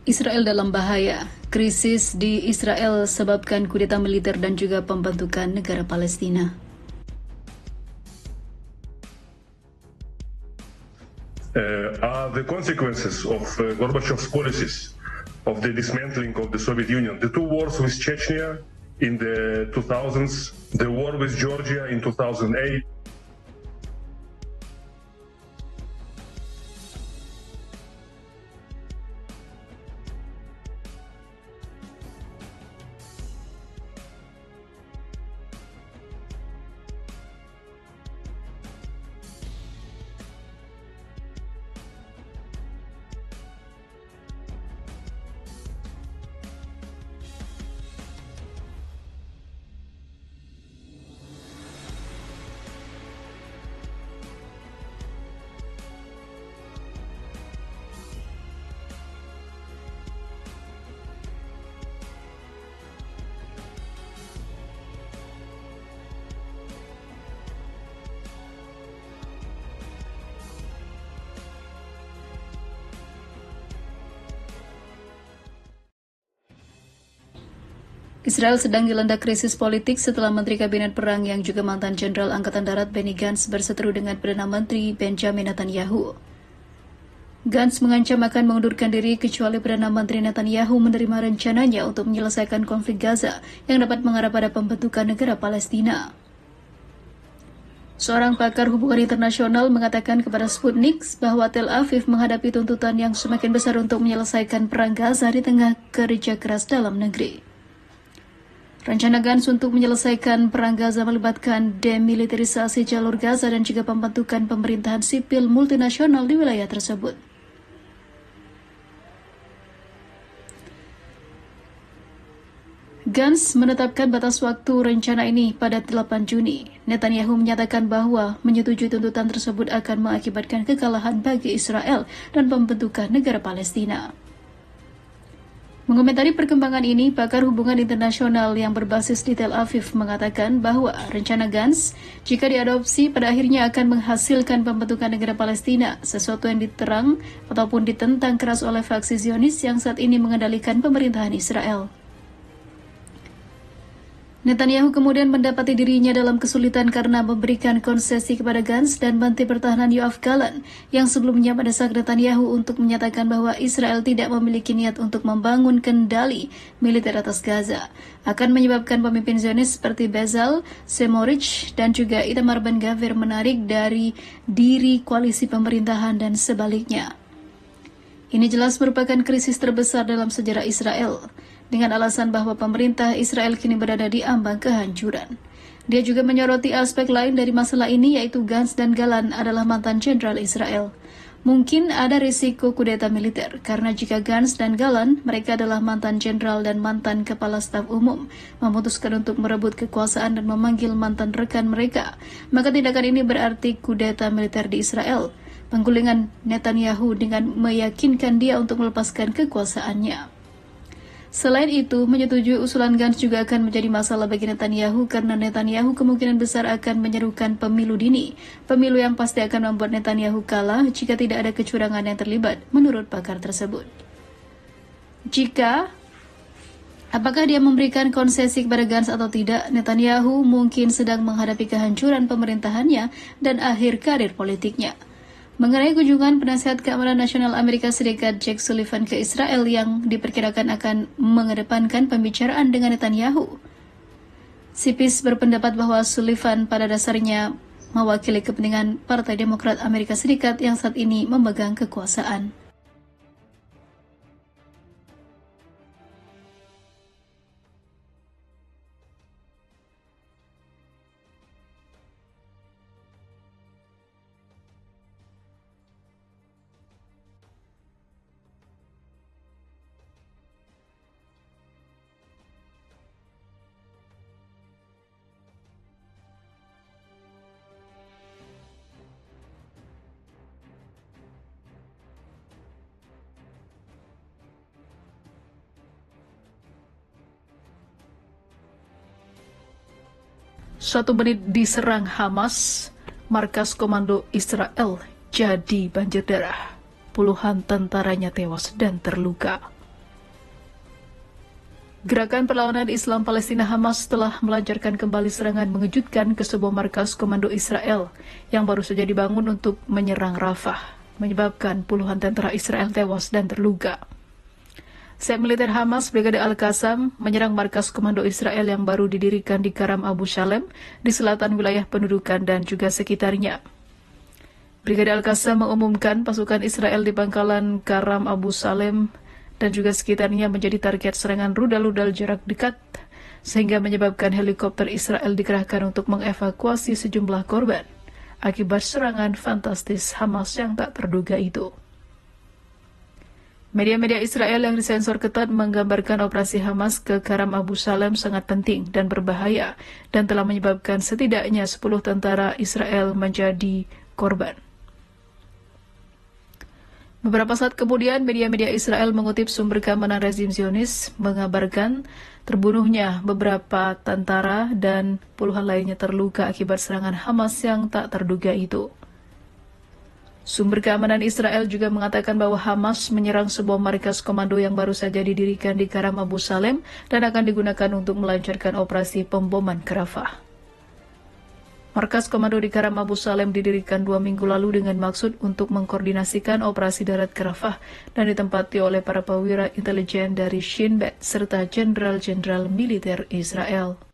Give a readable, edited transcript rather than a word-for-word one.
Israel dalam bahaya. Krisis di Israel sebabkan kudeta militer dan juga pembentukan negara Palestina. Are the consequences of Gorbachev's policies of the dismantling of the Soviet Union. The two wars with Chechnya in the 2000s, the war with Georgia in 2008. Israel sedang dilanda krisis politik setelah Menteri Kabinet Perang yang juga mantan Jenderal Angkatan Darat Benny Gantz berseteru dengan Perdana Menteri Benjamin Netanyahu. Gantz mengancam akan mengundurkan diri kecuali Perdana Menteri Netanyahu menerima rencananya untuk menyelesaikan konflik Gaza yang dapat mengarah pada pembentukan negara Palestina. Seorang pakar hubungan internasional mengatakan kepada Sputnik bahwa Tel Aviv menghadapi tuntutan yang semakin besar untuk menyelesaikan perang Gaza di tengah kerja keras dalam negeri. Rencana Gantz untuk menyelesaikan perang Gaza melibatkan demilitarisasi jalur Gaza dan juga pembentukan pemerintahan sipil multinasional di wilayah tersebut. Gantz menetapkan batas waktu rencana ini pada 8 Juni. Netanyahu menyatakan bahwa menyetujui tuntutan tersebut akan mengakibatkan kekalahan bagi Israel dan pembentukan negara Palestina. Mengomentari perkembangan ini, pakar hubungan internasional yang berbasis di Tel Aviv mengatakan bahwa rencana Gantz, jika diadopsi, pada akhirnya akan menghasilkan pembentukan negara Palestina, sesuatu yang diterang ataupun ditentang keras oleh faksi Zionis yang saat ini mengendalikan pemerintahan Israel. Netanyahu kemudian mendapati dirinya dalam kesulitan karena memberikan konsesi kepada Gantz dan Menteri Pertahanan Yoav Gallant yang sebelumnya mendesak Netanyahu untuk menyatakan bahwa Israel tidak memiliki niat untuk membangun kendali militer atas Gaza, akan menyebabkan pemimpin Zionis seperti Bezalel Smotrich dan juga Itamar Ben-Gvir menarik dari diri koalisi pemerintahan dan sebaliknya. Ini jelas merupakan krisis terbesar dalam sejarah Israel, dengan alasan bahwa pemerintah Israel kini berada di ambang kehancuran. Dia juga menyoroti aspek lain dari masalah ini, yaitu Gantz dan Gallant adalah mantan jenderal Israel. Mungkin ada risiko kudeta militer, karena jika Gantz dan Gallant, mereka adalah mantan jenderal dan mantan kepala staf umum, memutuskan untuk merebut kekuasaan dan memanggil mantan rekan mereka, maka tindakan ini berarti kudeta militer di Israel, penggulingan Netanyahu dengan meyakinkan dia untuk melepaskan kekuasaannya. Selain itu, menyetujui usulan Gantz juga akan menjadi masalah bagi Netanyahu karena Netanyahu kemungkinan besar akan menyerukan pemilu dini. Pemilu yang pasti akan membuat Netanyahu kalah jika tidak ada kecurangan yang terlibat, menurut pakar tersebut. Apakah dia memberikan konsesi kepada Gantz atau tidak, Netanyahu mungkin sedang menghadapi kehancuran pemerintahannya dan akhir karir politiknya. Mengenai kunjungan penasihat keamanan nasional Amerika Serikat Jake Sullivan ke Israel yang diperkirakan akan mengedepankan pembicaraan dengan Netanyahu, Sipis berpendapat bahwa Sullivan pada dasarnya mewakili kepentingan Partai Demokrat Amerika Serikat yang saat ini memegang kekuasaan. Suatu menit diserang Hamas, markas komando Israel jadi banjir darah. Puluhan tentaranya tewas dan terluka. Gerakan perlawanan Islam Palestina Hamas telah melancarkan kembali serangan mengejutkan ke sebuah markas komando Israel yang baru saja dibangun untuk menyerang Rafah, menyebabkan puluhan tentara Israel tewas dan terluka. Sayap militer Hamas, Brigade Al-Qassam, menyerang markas komando Israel yang baru didirikan di Karam Abu Shalem, di selatan wilayah pendudukan dan juga sekitarnya. Brigade Al-Qassam mengumumkan pasukan Israel di pangkalan Karam Abu Shalem dan juga sekitarnya menjadi target serangan rudal-rudal jarak dekat, sehingga menyebabkan helikopter Israel dikerahkan untuk mengevakuasi sejumlah korban akibat serangan fantastis Hamas yang tak terduga itu. Media-media Israel yang disensor ketat menggambarkan operasi Hamas ke Karam Abu Shalem sangat penting dan berbahaya dan telah menyebabkan setidaknya 10 tentara Israel menjadi korban. Beberapa saat kemudian, media-media Israel mengutip sumber keamanan rezim Zionis mengabarkan terbunuhnya beberapa tentara dan puluhan lainnya terluka akibat serangan Hamas yang tak terduga itu. Sumber keamanan Israel juga mengatakan bahwa Hamas menyerang sebuah markas komando yang baru saja didirikan di Karam Abu Shalem dan akan digunakan untuk melancarkan operasi pemboman ke Rafah. Markas komando di Karam Abu Shalem didirikan 2 minggu lalu dengan maksud untuk mengkoordinasikan operasi darat ke Rafah dan ditempati oleh para perwira intelijen dari Shin Bet serta jenderal-jenderal militer Israel.